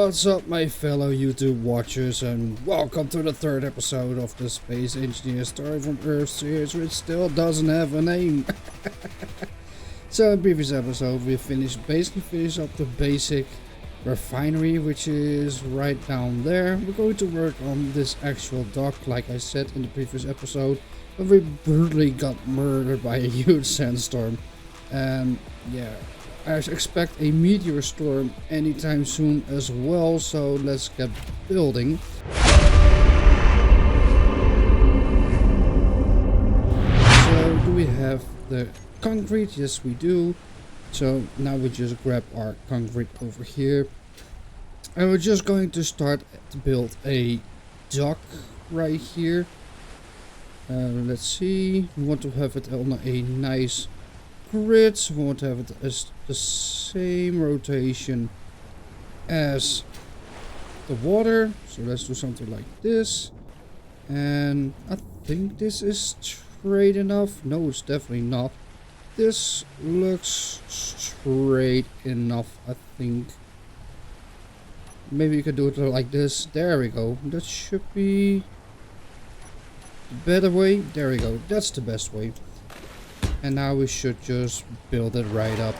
What's up, my fellow YouTube watchers, and welcome to the third episode of the Space Engineer Story from Earth series, which still doesn't have a name. So in the previous episode we basically finished up the basic refinery, which is right down there. We're going to work on this actual dock, like I said in the previous episode, but we brutally got murdered by a huge sandstorm. And yeah, I expect a meteor storm anytime soon as well, so let's get building. So do we have the concrete? Yes, we do. So now we just grab our concrete over here, and we're just going to start to build a dock right here. Let's see, we want to have it on a nice grid, so we want to have it as the same rotation as the water. So let's do something like this, and I think this is straight enough. No, it's definitely not. This looks straight enough, I think. Maybe you could do it like this. There we go. That should be the better way. There we go. That's the best way. And now we should just build it right up.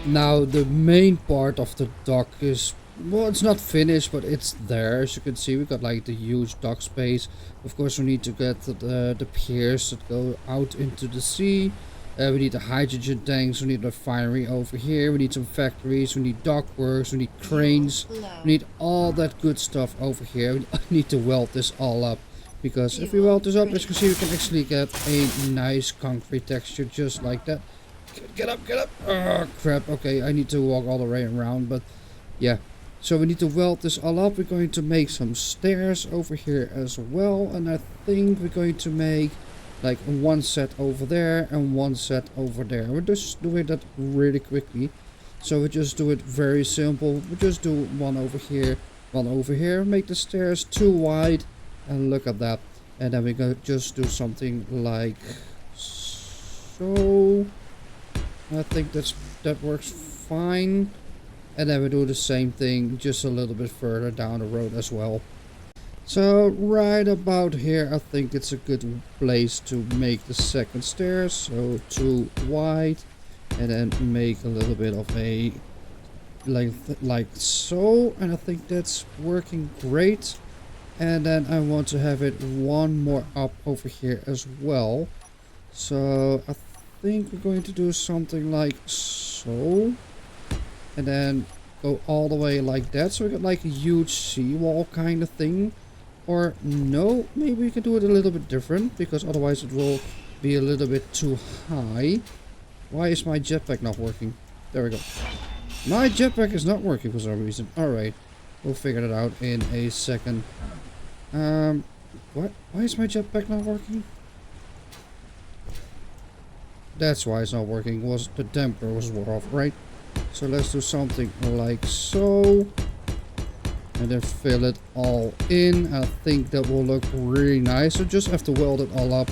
Now the main part of the dock is, well, it's not finished, but it's there. As you can see, we got like the huge dock space. Of course, we need to get the piers that go out into the sea. We need the hydrogen tanks, we need a refinery over here, we need some factories, we need dock works, we need cranes, we need all that good stuff over here. We need to weld this all up, because if we weld this up, as you can see, we can actually get a nice concrete texture just like that. Get up, get up. Oh crap. Okay, I need to walk all the way around, but yeah. So we need to weld this all up. We're going to make some stairs over here as well, and I think we're going to make like one set over there and one set over there. We're just doing that really quickly, so we just do it very simple. We just do one over here, one over here, make the stairs too wide, and look at that. And then we go just do something like so. I think that works fine. And then we do the same thing just a little bit further down the road as well. So right about here, I think it's a good place to make the second stairs. So too wide, and then make a little bit of a length like so. And I think that's working great. And then I want to have it one more up over here as well. So I think we're going to do something like so, and then go all the way like that, so we got like a huge seawall kind of thing. Or no, maybe we can do it a little bit different, because otherwise it will be a little bit too high. Why is my jetpack not working? There we go. My jetpack is not working for some reason. Alright, we'll figure that out in a second. What? Why is my jetpack not working? That's why it's not working. Was the damper was off, right? So let's do something like so. and then fill it all in. I think that will look really nice. So just have to weld it all up.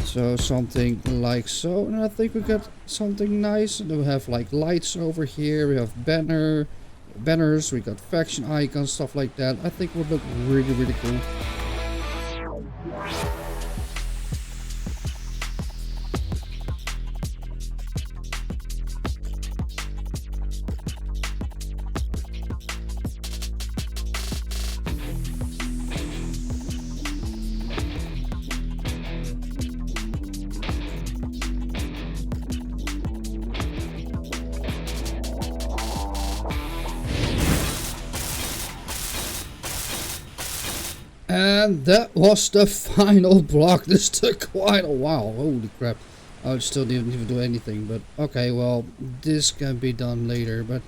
So something like so, and I think we got something nice. And we have like lights over here. We have banners. We got faction icons, stuff like that. I think it would look really, really cool. And that was the final block. This took quite a while. Holy crap. I still didn't even do anything. But okay, well, this can be done later. But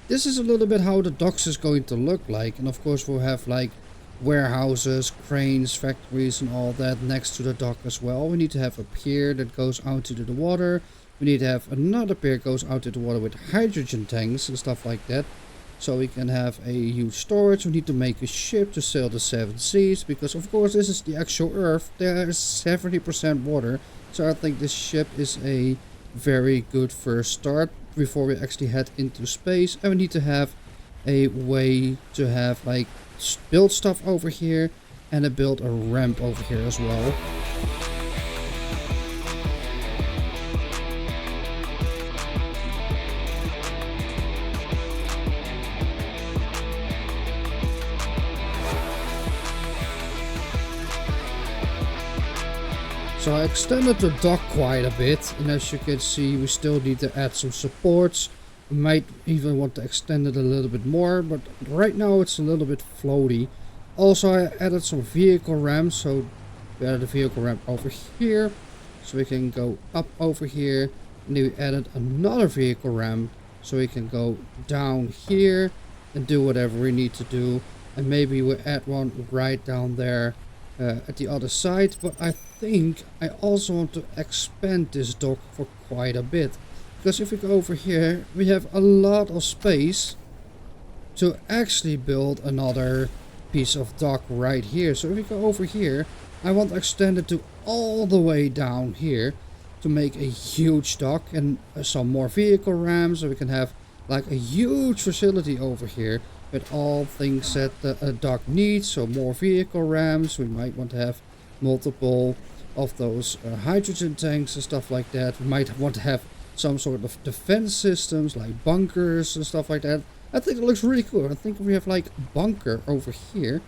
this is a little bit how the docks is going to look like. And of course we'll have like warehouses, cranes, factories and all that next to the dock as well. We need to have a pier that goes out into the water. We need to have another pier that goes out into the water with hydrogen tanks and stuff like that. So we can have a huge storage. We need to make a ship to sail the 7 seas. Because of course this is the actual Earth. There is 70% water. So I think this ship is a very good first start. Before we actually head into space. And we need to have a way to have like build stuff over here. And to build a ramp over here as well. So I extended the dock quite a bit, and as you can see we still need to add some supports. We might even want to extend it a little bit more, but right now it's a little bit floaty. Also I added some vehicle ramps, so we added a vehicle ramp over here, so we can go up over here. And then we added another vehicle ramp, so we can go down here and do whatever we need to do. And maybe we'll add one right down there. At the other side, but I think I also want to expand this dock for quite a bit, because if we go over here we have a lot of space to actually build another piece of dock right here. So if we go over here, I want to extend it to all the way down here to make a huge dock and some more vehicle ramps, so we can have like a huge facility over here with all things that a dock needs. So more vehicle ramps. We might want to have multiple of those hydrogen tanks and stuff like that. We might want to have some sort of defense systems like bunkers and stuff like that. I think it looks really cool. I think we have like a bunker over here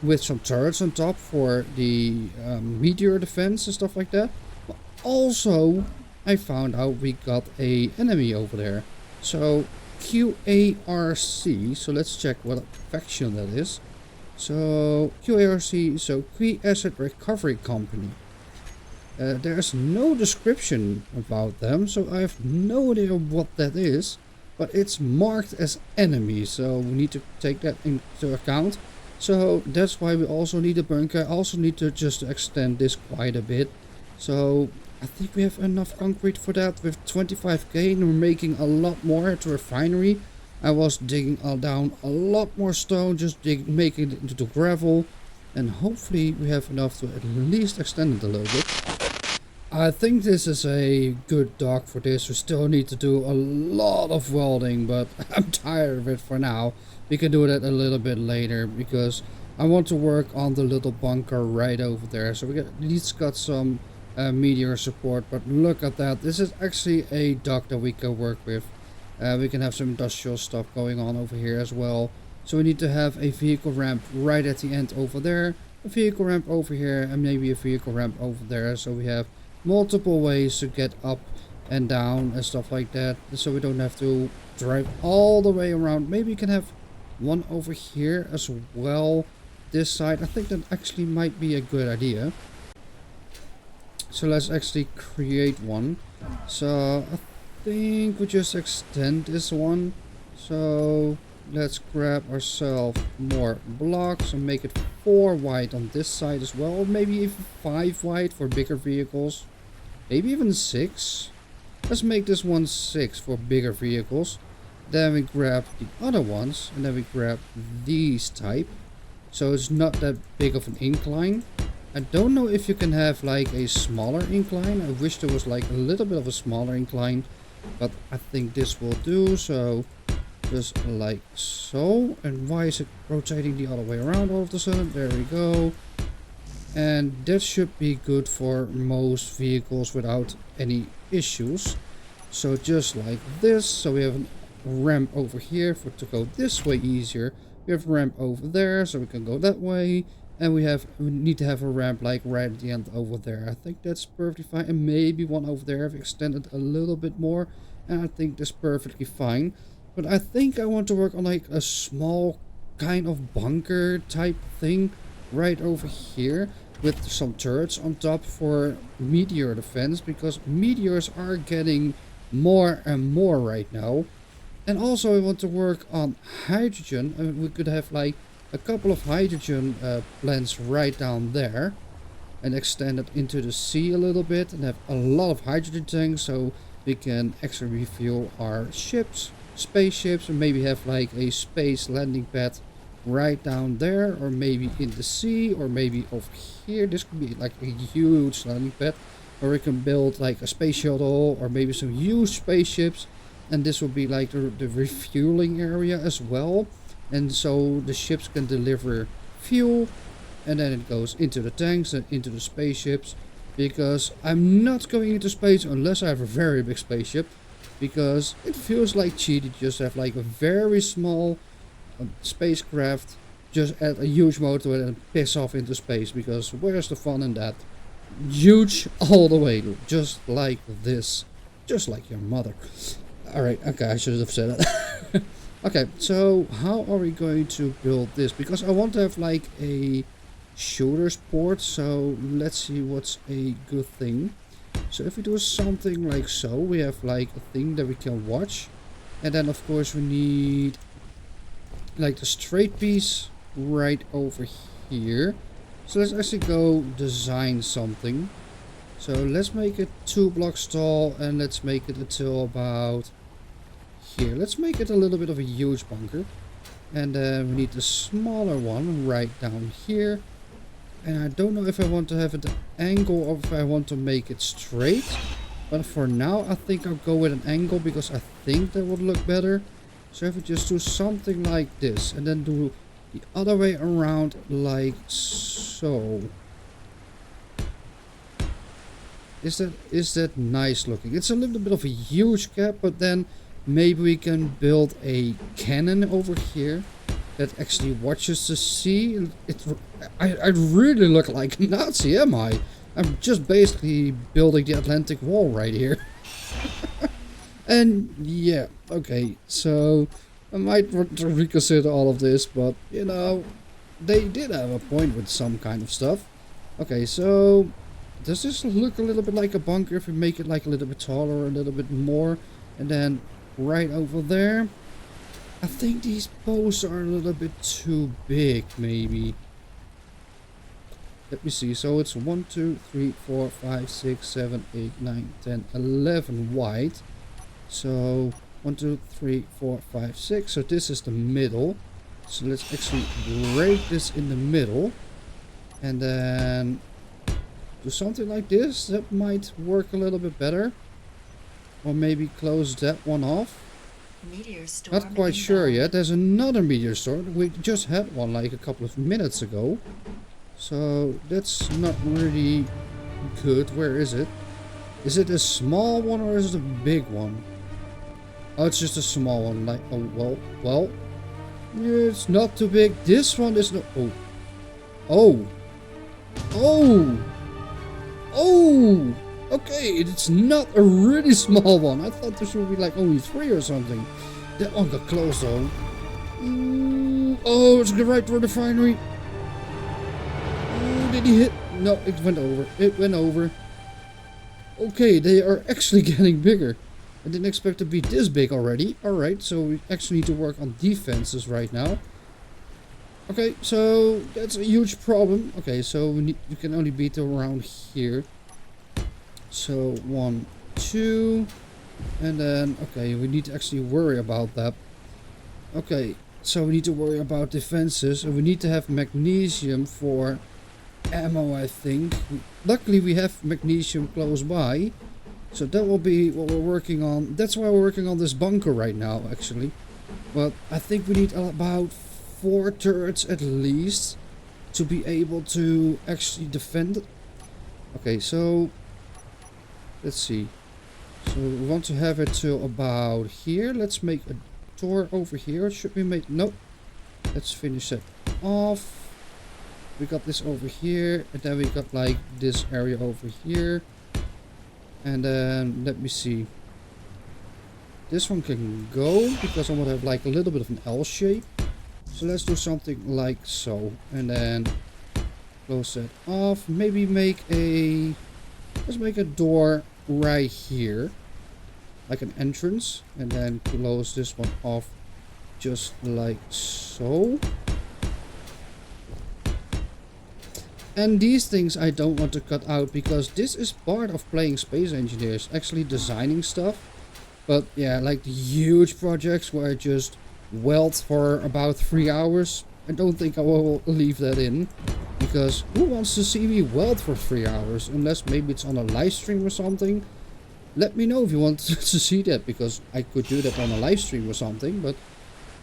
with some turrets on top for the Meteor defense and stuff like that. But also I found out we got a enemy over there. So QARC, so let's check what faction that is. So QARC, so Key Asset Recovery Company. There's no description about them, so I have no idea what that is, but it's marked as enemy, so we need to take that into account. So that's why we also need a bunker. I also need to just extend this quite a bit. So I think we have enough concrete for that with 25k, and we're making a lot more at the refinery. I was digging down a lot more stone, just making it into gravel, and hopefully we have enough to at least extend it a little bit. I think this is a good dock for this. We still need to do a lot of welding, but I'm tired of it for now. We can do that a little bit later because I want to work on the little bunker right over there. So we at least got some Meteor support, but look at that. This is actually a dock that we can work with. We can have some industrial stuff going on over here as well. So we need to have a vehicle ramp right at the end over there, a vehicle ramp over here, and maybe a vehicle ramp over there. So we have multiple ways to get up and down and stuff like that, so we don't have to drive all the way around. Maybe you can have one over here as well, this side. I think that actually might be a good idea. So let's actually create one. So I think we just extend this one. So let's grab ourselves more blocks and make it 4 wide on this side as well. Or maybe even 5 wide for bigger vehicles. Maybe even 6. Let's make this one 6 for bigger vehicles. Then we grab the other ones, and then we grab these type. So it's not that big of an incline. I don't know if you can have like a smaller incline. I wish there was like a little bit of a smaller incline, but I think this will do. So just like so. And why is it rotating the other way around all of a sudden? There we go. And that should be good for most vehicles without any issues. So just like this. So we have a ramp over here for to go this way easier. We have a ramp over there so we can go that way. And we need to have a ramp like right at the end over there. I think that's perfectly fine. And maybe one over there I've extended a little bit more. And I think that's perfectly fine. But I think I want to work on like a small kind of bunker type thing right over here with some turrets on top for meteor defense, because meteors are getting more and more right now. And also I want to work on hydrogen. I mean, we could have like a couple of hydrogen plants right down there and extend it into the sea a little bit and have a lot of hydrogen tanks so we can actually refuel our ships, spaceships, and maybe have like a space landing pad right down there, or maybe in the sea, or maybe over here. This could be like a huge landing pad where we can build like a space shuttle or maybe some huge spaceships, and this will be like the refueling area as well. And so the ships can deliver fuel, and then it goes into the tanks and into the spaceships, because I'm not going into space unless I have a very big spaceship, because it feels like cheating to just have like a very small spacecraft, just add a huge motor to it and piss off into space, because where's the fun in that? Huge all the way, just like this, just like your mother. Alright, okay, I should have said that. Okay, so how are we going to build this? Because I want to have like a shooter's port, so let's see what's a good thing. So if we do something like so, we have like a thing that we can watch. And then of course we need like the straight piece right over here. So let's actually go design something. So let's make it 2 blocks tall, and let's make it until about here. Let's make it a little bit of a huge bunker. And then we need the smaller one right down here. And I don't know if I want to have it an angle or if I want to make it straight. But for now I think I'll go with an angle, because I think that would look better. So if we just do something like this and then do the other way around like so. Is that nice looking? It's a little bit of a huge gap, but then maybe we can build a cannon over here that actually watches the sea. I really look like a Nazi, am I? I'm just basically building the Atlantic Wall right here. And yeah, okay, so I might want to reconsider all of this, but you know, they did have a point with some kind of stuff. Okay, so does this look a little bit like a bunker if we make it like a little bit taller, a little bit more? And then right over there, I think these posts are a little bit too big, maybe. Let me see, so it's 1, 2, 3, 4, 5, 6, 7, 8, 9, 10, 11 wide. So 1, 2, 3, 4, 5, 6. So this is the middle. So let's actually break this in the middle. And then do something like this. That might work a little bit better. Or maybe close that one off. Meteor storm. Not quite sure yet. There's another meteor storm. We just had one like a couple of minutes ago. So that's not really good. Where is it? Is it a small one or is it a big one? Oh, it's just a small one. Like, oh, well. It's not too big. This one is not. Oh. Okay, it's not a really small one. I thought this would be like only 3 or something. That one got close though. Ooh, oh, it's right for the refinery. Oh, did he hit? No, it went over. It went over. Okay, they are actually getting bigger. I didn't expect to be this big already. Alright, so we actually need to work on defenses right now. Okay, so that's a huge problem. Okay, so we can only beat around here. So 1, 2, And then, okay, we need to actually worry about that. Okay, so we need to worry about defenses, and we need to have magnesium for ammo, I think. Luckily, we have magnesium close by, so that will be what we're working on. That's why we're working on this bunker right now, actually. But I think we need about 4 turrets at least to be able to actually defend it. Okay, so let's see. So we want to have it to about here. Let's make a door over here. Should we make... Nope. Let's finish it off. We got this over here. And then we got like this area over here. And then let me see. This one can go because I want to have like a little bit of an L shape. So let's do something like so. And then close that off. Maybe make a... Let's make a door right here. Like an entrance. And then close this one off just like so. And these things I don't want to cut out because this is part of playing Space Engineers. Actually designing stuff. But yeah, like the huge projects where I just weld for about 3 hours. I don't think I will leave that in. Because who wants to see me weld for 3 hours? Unless maybe it's on a live stream or something. Let me know if you want to see that. Because I could do that on a live stream or something. But,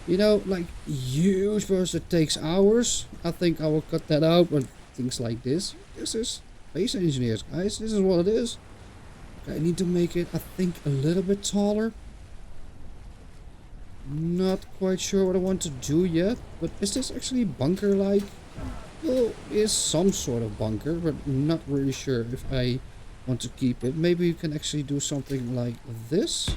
you know, like huge projects that takes hours. I think I will cut that out. But things like this. This is Space Engineers, guys. This is what it is. I need to make it, I think, a little bit taller. Not quite sure what I want to do yet. But is this actually bunker-like? Well, it is some sort of bunker, but not really sure if I want to keep it. Maybe you can actually do something like this.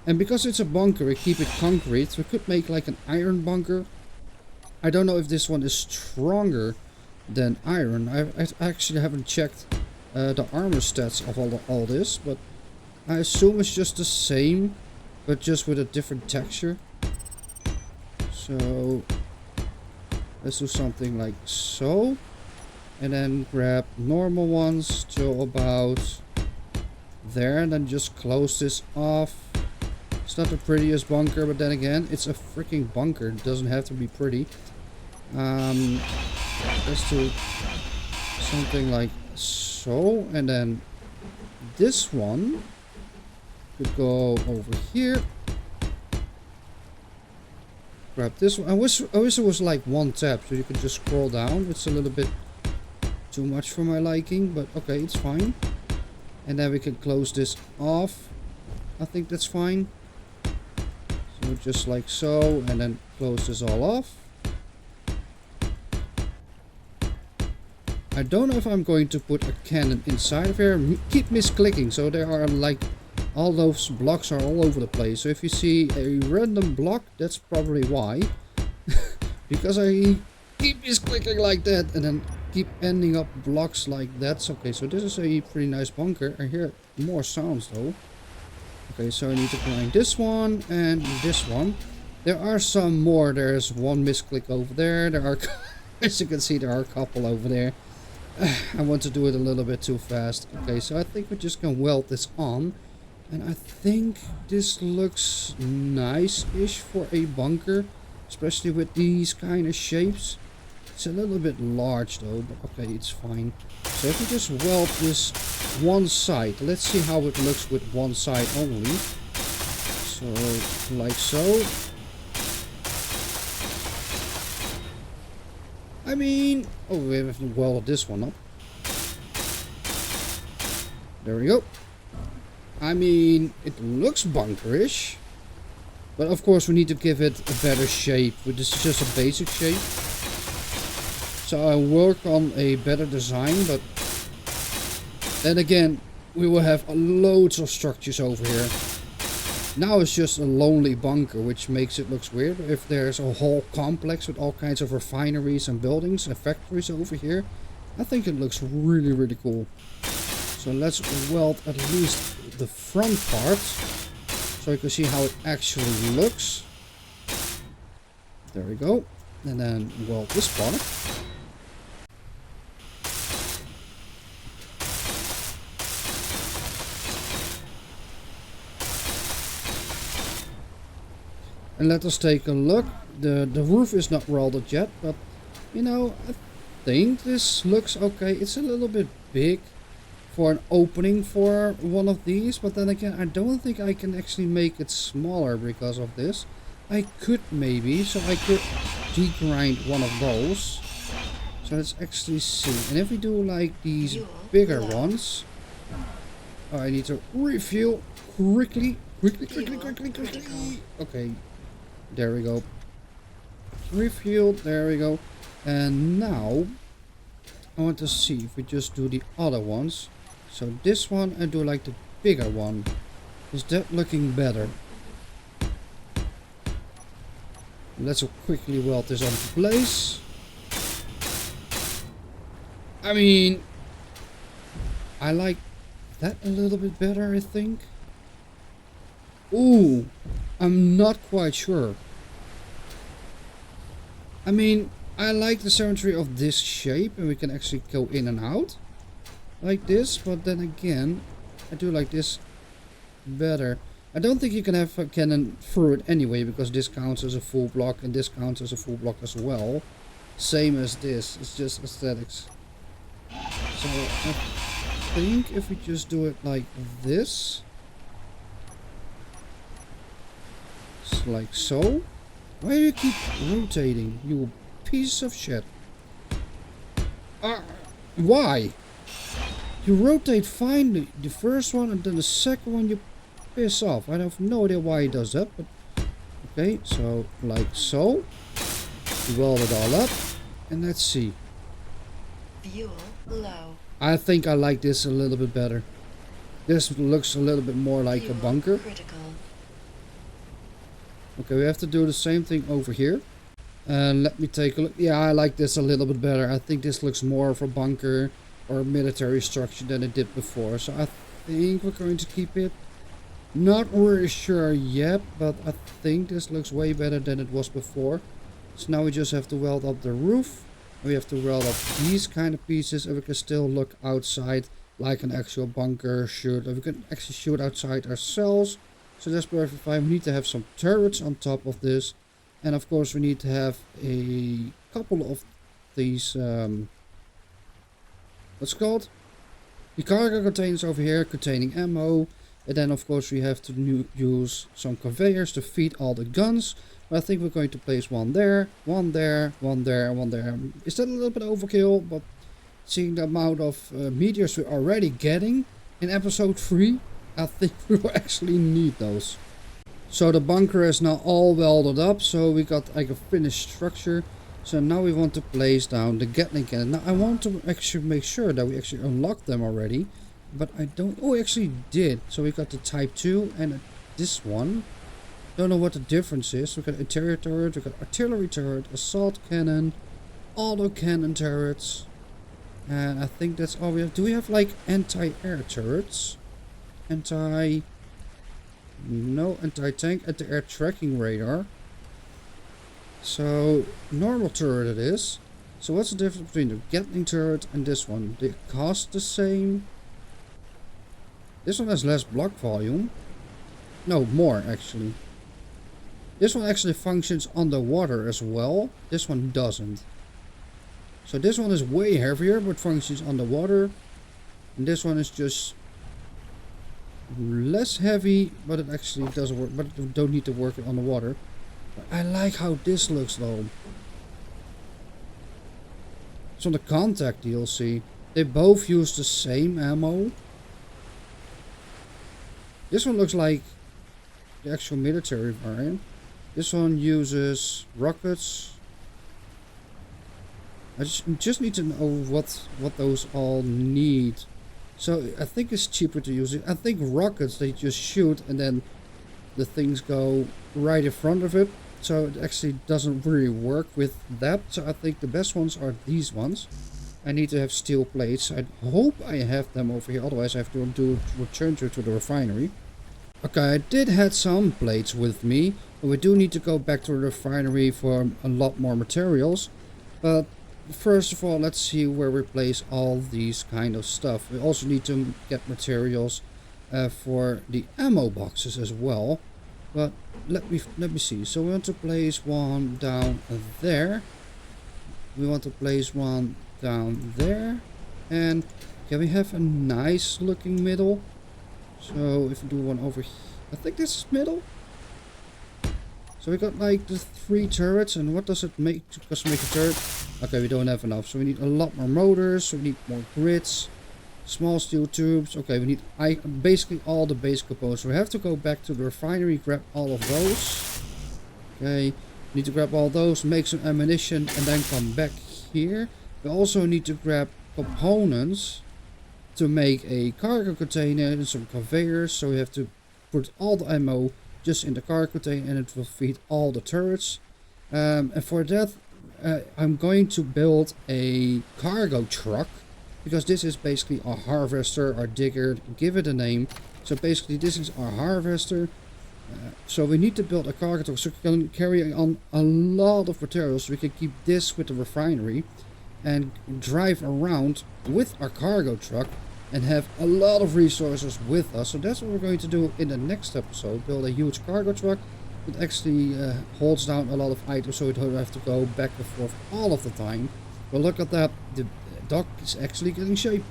And because it's a bunker, we keep it concrete. So we could make like an iron bunker. I don't know if this one is stronger than iron. I actually haven't checked the armor stats of all this, but I assume it's just the same, but just with a different texture. So let's do something like so, and then grab normal ones to about there, and then just close this off. It's not the prettiest bunker, but then again, it's a freaking bunker. It doesn't have to be pretty. Let's do something like so, and then this one could go over here. Grab this one. I wish it was like one tap, so you could just scroll down. It's a little bit too much for my liking, but okay, it's fine. And then we can close this off. I think that's fine. So just like so, and then close this all off. I don't know if I'm going to put a cannon inside of here. Keep misclicking, so there are like all those blocks are all over the place. So if you see a random block, that's probably why. Because I keep misclicking like that and then keep ending up blocks like that. Okay, so this is a pretty nice bunker. I hear more sounds though. Okay, so I need to grind this one and this one. There are some more. There's one misclick over there. There are, as you can see, there are a couple over there. I want to do it a little bit too fast. Okay, so I think we're just gonna weld this on. And I think this looks nice-ish for a bunker. Especially with these kind of shapes. It's a little bit large though, but okay, it's fine. So if we just weld this one side. Let's see how it looks with one side only. So, like so. I mean, oh, we have to weld this one up. There we go. I mean, it looks bunkerish. But of course we need to give it a better shape. But this is just a basic shape. So I work on a better design, but then again, we will have loads of structures over here. Now it's just a lonely bunker, which makes it look weird. If there's a whole complex with all kinds of refineries and buildings and factories over here, I think it looks really, really cool. So let's weld at least the front part, so you can see how it actually looks. There we go. And then weld this part. And let us take a look. The roof is not welded yet, but you know, I think this looks okay. It's a little bit big for an opening for one of these, but then again, I don't think I can actually make it smaller because of this. I could maybe, so I could degrind one of those. So let's actually see. And if we do like these bigger ones, oh, I need to refuel quickly. Okay, there we go. Refuel, there we go. And now I want to see if we just do the other ones. So this one and do like the bigger one. Is that looking better? Let's quickly weld this onto place. I mean, I like that a little bit better, I think. Ooh, I'm not quite sure. I mean, I like the symmetry of this shape, and we can actually go in and out like this, but then again, I do like this better. I don't think you can have a cannon through it anyway, because this counts as a full block and this counts as a full block as well. Same as this, it's just aesthetics. So I think if we just do it like this, it's like so. Why do you keep rotating, you piece of shit? Why? You rotate fine the first one, and then the second one you piss off. I have no idea why he does that, but okay, so like so. We weld it all up, and let's see. Fuel low. I think I like this a little bit better. This looks a little bit more like a bunker. Critical. Okay, we have to do the same thing over here. And let me take a look. Yeah, I like this a little bit better. I think this looks more of a bunker or a military structure than it did before. So I think we're going to keep it. Not really sure yet, but I think this looks way better than it was before. So now we just have to weld up the roof. We have to weld up these kind of pieces, and we can still look outside like an actual bunker should. Or we can actually shoot outside ourselves. So that's perfectly fine. We need to have some turrets on top of this. And of course we need to have a couple of these, what's it called? The cargo containers over here containing ammo. And then of course we have to use some conveyors to feed all the guns. But I think we're going to place one there, one there, one there, one there. Is that a little bit overkill? But seeing the amount of meteors we're already getting in episode 3, I think we will actually need those. So the bunker is now all welded up, so we got like a finished structure. So now we want to place down the Gatling cannon. Now I want to actually make sure that we actually unlocked them already, but I don't. Oh, we actually did. So we got the Type 2 and this one. Don't know what the difference is. We got interior turret, we got artillery turret, assault cannon, auto cannon turrets, and I think that's all we have. Do we have like anti-air turrets? No, anti-tank, anti-air tracking radar. So, normal turret it is. So what's the difference between the Gatling turret and this one? They cost the same. This one has less block volume. No, more actually. This one actually functions underwater as well. This one doesn't. So this one is way heavier but functions underwater. And this one is just less heavy, but it actually does work, but you don't need to work it on the water. But I like how this looks though. It's on the Contact DLC. They both use the same ammo. This one looks like the actual military variant. This one uses rockets. I just need to know what those all need. So I think it's cheaper to use it. I think rockets, they just shoot and then the things go right in front of it. So it actually doesn't really work with that. So I think the best ones are these ones. I need to have steel plates. I hope I have them over here. Otherwise I have to return to the refinery. Okay, I did have some plates with me. But we do need to go back to the refinery for a lot more materials. But first of all, let's see where we place all these kind of stuff. We also need to get materials for the ammo boxes as well. But let me see. So we want to place one down there. We want to place one down there. And can we have a nice looking middle? So if we do one over here, I think this is middle. So we got like the 3 turrets, and what does it make to make a turret? Okay, we don't have enough, so we need a lot more motors, so we need more grids, small steel tubes. Okay, we need basically all the base components. So we have to go back to the refinery, grab all of those. Okay, need to grab all those, make some ammunition, and then come back here. We also need to grab components to make a cargo container and some conveyors. So we have to put all the ammo just in the cargo container, and it will feed all the turrets. And for that, I'm going to build a cargo truck, because this is basically our harvester, our digger, give it a name. So basically this is our harvester. So we need to build a cargo truck so we can carry on a lot of materials. So we can keep this with the refinery and drive around with our cargo truck and have a lot of resources with us. So that's what we're going to do in the next episode. Build a huge cargo truck that actually holds down a lot of items, so we don't have to go back and forth all of the time. But look at that, the dock is actually getting shape.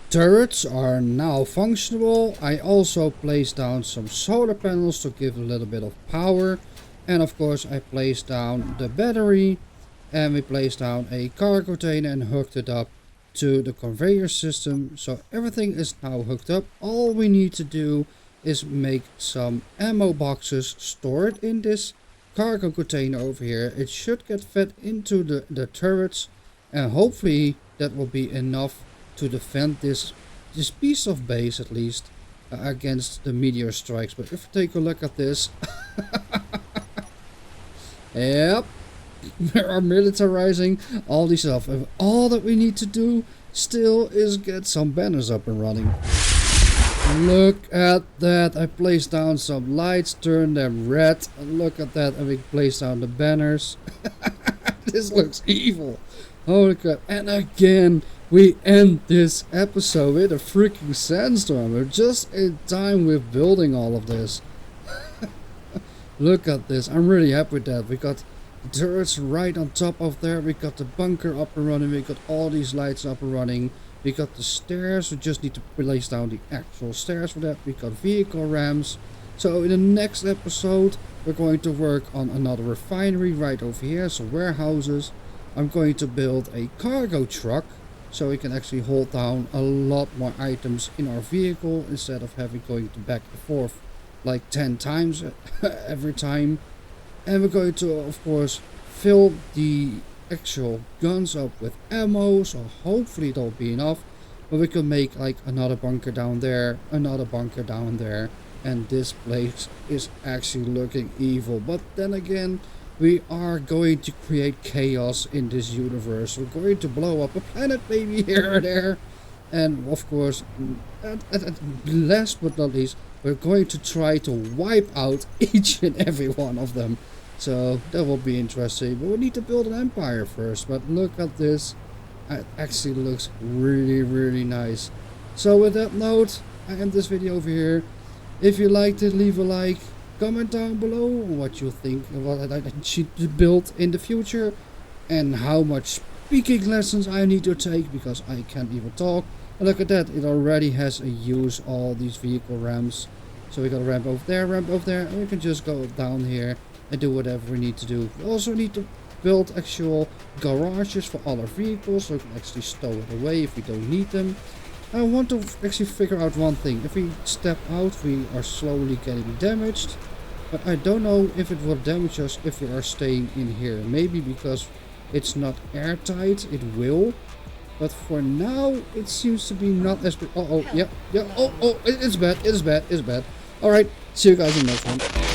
Turrets are now functional. I also placed down some solar panels to give a little bit of power. And of course I placed down the battery, and we placed down a cargo container and hooked it up to the conveyor system. So everything is now hooked up. All we need to do is make some ammo boxes stored in this cargo container over here. It should get fed into the turrets, and hopefully that will be enough to defend this piece of base, at least against the meteor strikes. But if you take a look at this, yep, we are militarizing all this stuff, and all that we need to do still is get some banners up and running. Look at that, I placed down some lights, turned them red, and look at that, and we placed down the banners. This looks evil. Holy crap. And again, we end this episode with a freaking sandstorm. We're just in time with building all of this. Look at this, I'm really happy with that. We got turrets right on top of there, we got the bunker up and running, we got all these lights up and running, we got the stairs, we just need to place down the actual stairs for that, we got vehicle ramps. So in the next episode we're going to work on another refinery right over here, some warehouses. I'm going to build a cargo truck so we can actually hold down a lot more items in our vehicle instead of having going to back and forth like 10 times every time. And we're going to, of course, fill the actual guns up with ammo, so hopefully that'll be enough. But we can make like another bunker down there, another bunker down there, and this place is actually looking evil. But then again, we are going to create chaos in this universe. We're going to blow up a planet maybe here or there. And of course, last but not least, we're going to try to wipe out each and every one of them. So that will be interesting. But we need to build an empire first. But look at this. It actually looks really, really nice. So with that note, I end this video over here. If you liked it, leave a like. Comment down below what you think of what I should build in the future. And how much speaking lessons I need to take, because I can't even talk. And look at that, it already has a use all these vehicle ramps. So we got a ramp over there, and we can just go down here and do whatever we need to do. We also need to build actual garages for all our vehicles, so we can actually stow it away if we don't need them. I want to actually figure out one thing. If we step out, we are slowly getting damaged. But I don't know if it will damage us if we are staying in here. Maybe because it's not airtight, it will. But for now, it seems to be not as bad. Yeah, it's bad, it's bad. Alright, see you guys in the next one.